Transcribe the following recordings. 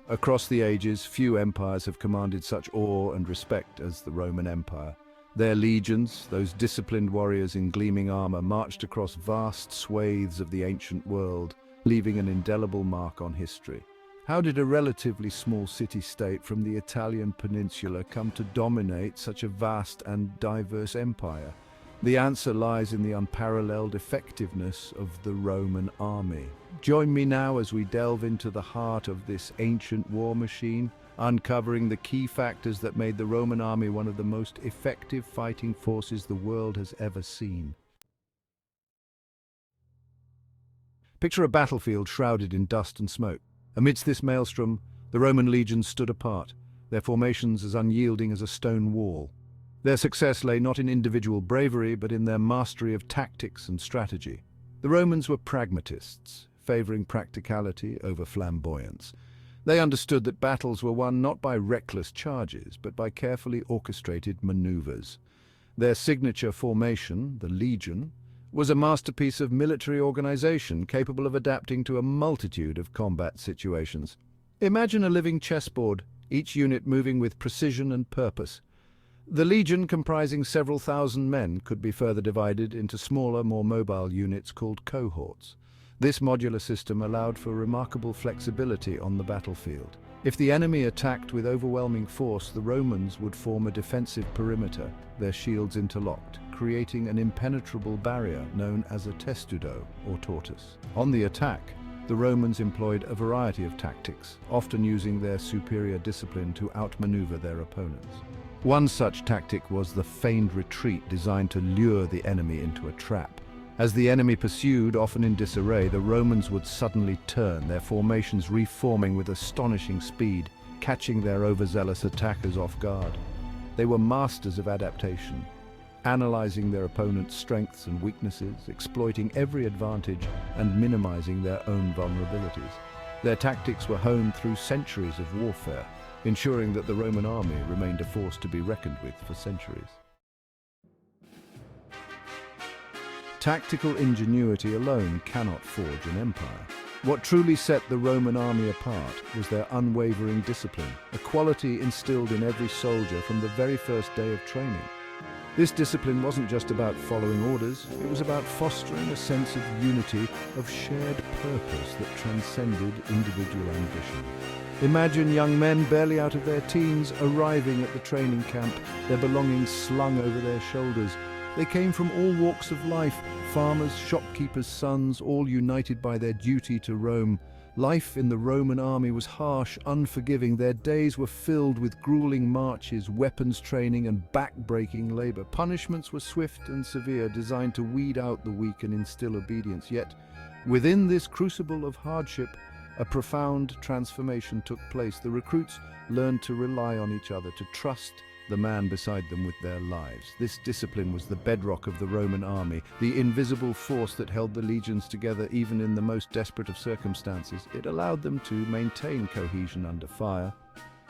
Across the ages, few empires have commanded such awe and respect as the Roman Empire. Their legions, those disciplined warriors in gleaming armor, marched across vast swathes of the ancient world, leaving an indelible mark on history. How did a relatively small city-state from the Italian peninsula come to dominate such a vast and diverse empire? The answer lies in the unparalleled effectiveness of the Roman army. Join me now as we delve into the heart of this ancient war machine, uncovering the key factors that made the Roman army one of the most effective fighting forces the world has ever seen. Picture a battlefield shrouded in dust and smoke. Amidst this maelstrom, the Roman legions stood apart, their formations as unyielding as a stone wall. Their success lay not in individual bravery, but in their mastery of tactics and strategy. The Romans were pragmatists, favoring practicality over flamboyance. They understood that battles were won not by reckless charges, but by carefully orchestrated maneuvers. Their signature formation, the legion, was a masterpiece of military organization capable of adapting to a multitude of combat situations. Imagine a living chessboard, each unit moving with precision and purpose. The legion, comprising several thousand men, could be further divided into smaller, more mobile units called cohorts. This modular system allowed for remarkable flexibility on the battlefield. If the enemy attacked with overwhelming force, the Romans would form a defensive perimeter, their shields interlocked, creating an impenetrable barrier known as a testudo, or tortoise. On the attack, the Romans employed a variety of tactics, often using their superior discipline to outmaneuver their opponents. One such tactic was the feigned retreat, designed to lure the enemy into a trap. As the enemy pursued, often in disarray, the Romans would suddenly turn, their formations reforming with astonishing speed, catching their overzealous attackers off guard. They were masters of adaptation, analyzing their opponent's strengths and weaknesses, exploiting every advantage and minimizing their own vulnerabilities. Their tactics were honed through centuries of warfare, ensuring that the Roman army remained a force to be reckoned with for centuries. Tactical ingenuity alone cannot forge an empire. What truly set the Roman army apart was their unwavering discipline, a quality instilled in every soldier from the very first day of training. This discipline wasn't just about following orders, it was about fostering a sense of unity, of shared purpose that transcended individual ambition. Imagine young men barely out of their teens arriving at the training camp, their belongings slung over their shoulders. They came from all walks of life, farmers, shopkeepers' sons, all united by their duty to Rome. Life in the Roman army was harsh, unforgiving. Their days were filled with grueling marches, weapons training, and back-breaking labor. Punishments were swift and severe, designed to weed out the weak and instill obedience. Yet, within this crucible of hardship, a profound transformation took place. The recruits learned to rely on each other, to trust the man beside them with their lives. This discipline was the bedrock of the Roman army, the invisible force that held the legions together even in the most desperate of circumstances. It allowed them to maintain cohesion under fire,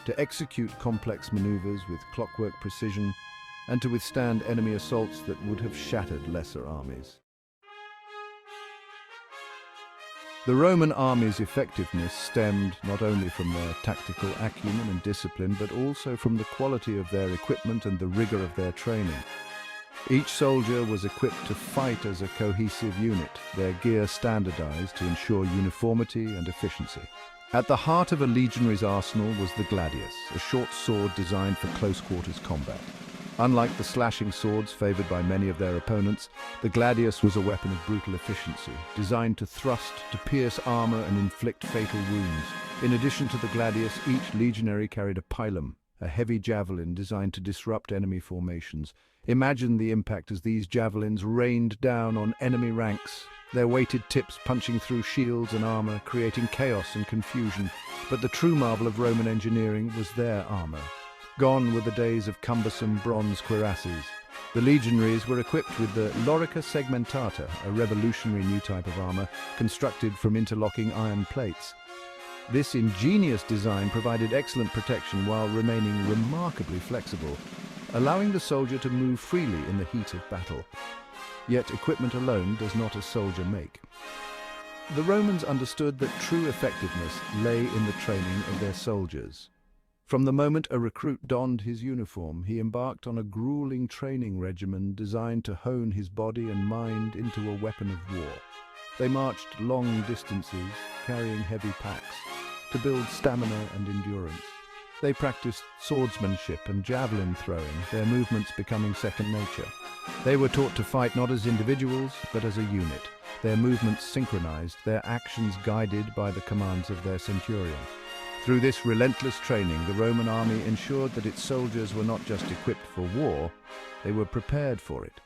to execute complex maneuvers with clockwork precision, and to withstand enemy assaults that would have shattered lesser armies. The Roman army's effectiveness stemmed not only from their tactical acumen and discipline, but also from the quality of their equipment and the rigor of their training. Each soldier was equipped to fight as a cohesive unit, their gear standardized to ensure uniformity and efficiency. At the heart of a legionary's arsenal was the gladius, a short sword designed for close-quarters combat. Unlike the slashing swords favored by many of their opponents, the gladius was a weapon of brutal efficiency, designed to thrust, to pierce armor and inflict fatal wounds. In addition to the gladius, each legionary carried a pilum, a heavy javelin designed to disrupt enemy formations. Imagine the impact as these javelins rained down on enemy ranks, their weighted tips punching through shields and armor, creating chaos and confusion. But the true marvel of Roman engineering was their armor. Gone were the days of cumbersome bronze cuirasses. The legionaries were equipped with the lorica segmentata, a revolutionary new type of armor constructed from interlocking iron plates. This ingenious design provided excellent protection while remaining remarkably flexible, allowing the soldier to move freely in the heat of battle. Yet equipment alone does not a soldier make. The Romans understood that true effectiveness lay in the training of their soldiers. From the moment a recruit donned his uniform, he embarked on a grueling training regimen designed to hone his body and mind into a weapon of war. They marched long distances, carrying heavy packs, to build stamina and endurance. They practiced swordsmanship and javelin throwing, their movements becoming second nature. They were taught to fight not as individuals, but as a unit, their movements synchronized, their actions guided by the commands of their centurion. Through this relentless training, the Roman army ensured that its soldiers were not just equipped for war, they were prepared for it.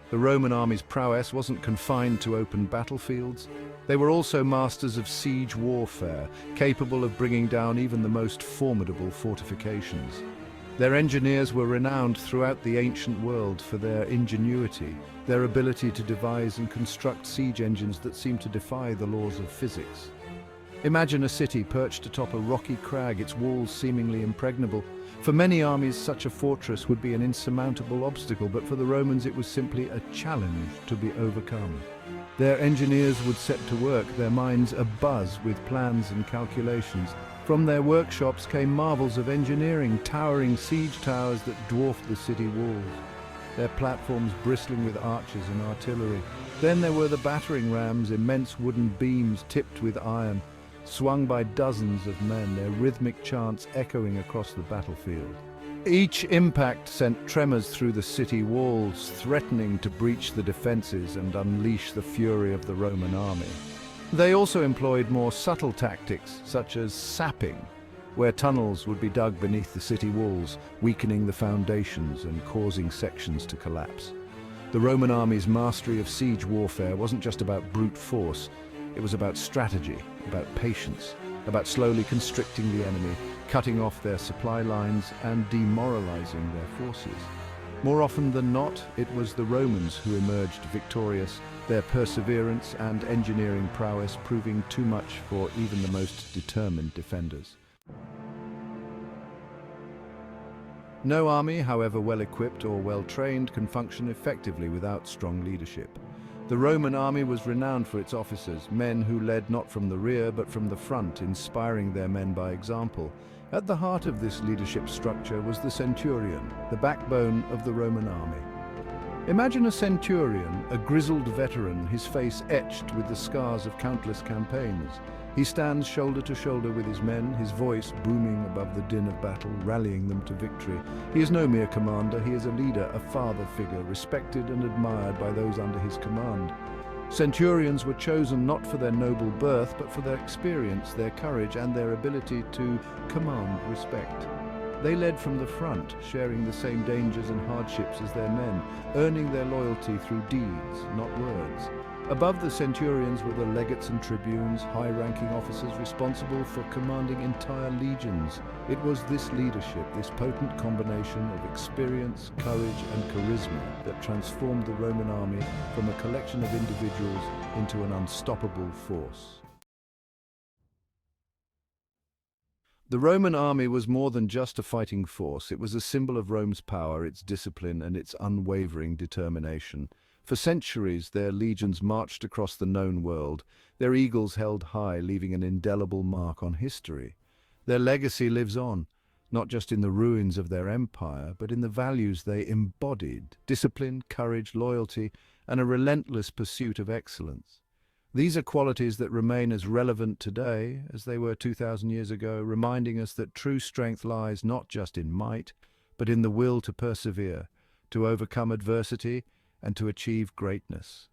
The Roman army's prowess wasn't confined to open battlefields. They were also masters of siege warfare, capable of bringing down even the most formidable fortifications. Their engineers were renowned throughout the ancient world for their ingenuity, their ability to devise and construct siege engines that seemed to defy the laws of physics. Imagine a city perched atop a rocky crag, its walls seemingly impregnable. For many armies, such a fortress would be an insurmountable obstacle, but for the Romans it was simply a challenge to be overcome. Their engineers would set to work, their minds abuzz with plans and calculations. From their workshops came marvels of engineering, towering siege towers that dwarfed the city walls, their platforms bristling with archers and artillery. Then there were the battering rams, immense wooden beams tipped with iron, swung by dozens of men, their rhythmic chants echoing across the battlefield. Each impact sent tremors through the city walls, threatening to breach the defenses and unleash the fury of the Roman army. They also employed more subtle tactics, such as sapping, where tunnels would be dug beneath the city walls, weakening the foundations and causing sections to collapse. The Roman army's mastery of siege warfare wasn't just about brute force. It was about strategy, about patience, about slowly constricting the enemy, cutting off their supply lines and demoralizing their forces. More often than not, it was the Romans who emerged victorious, their perseverance and engineering prowess proving too much for even the most determined defenders. No army, however well-equipped or well-trained, can function effectively without strong leadership. The Roman army was renowned for its officers, men who led not from the rear but from the front, inspiring their men by example. At the heart of this leadership structure was the centurion, the backbone of the Roman army. Imagine a centurion, a grizzled veteran, his face etched with the scars of countless campaigns. He stands shoulder to shoulder with his men, his voice booming above the din of battle, rallying them to victory. He is no mere commander, he is a leader, a father figure, respected and admired by those under his command. Centurions were chosen not for their noble birth, but for their experience, their courage, and their ability to command respect. They led from the front, sharing the same dangers and hardships as their men, earning their loyalty through deeds, not words. Above the centurions were the legates and tribunes, high-ranking officers responsible for commanding entire legions. It was this leadership, this potent combination of experience, courage, and charisma that transformed the Roman army from a collection of individuals into an unstoppable force. The Roman army was more than just a fighting force. It was a symbol of Rome's power, its discipline, and its unwavering determination. For centuries, their legions marched across the known world, their eagles held high, leaving an indelible mark on history. Their legacy lives on, not just in the ruins of their empire, but in the values they embodied: discipline, courage, loyalty, and a relentless pursuit of excellence. These are qualities that remain as relevant today as they were 2,000 years ago, reminding us that true strength lies not just in might, but in the will to persevere, to overcome adversity, and to achieve greatness.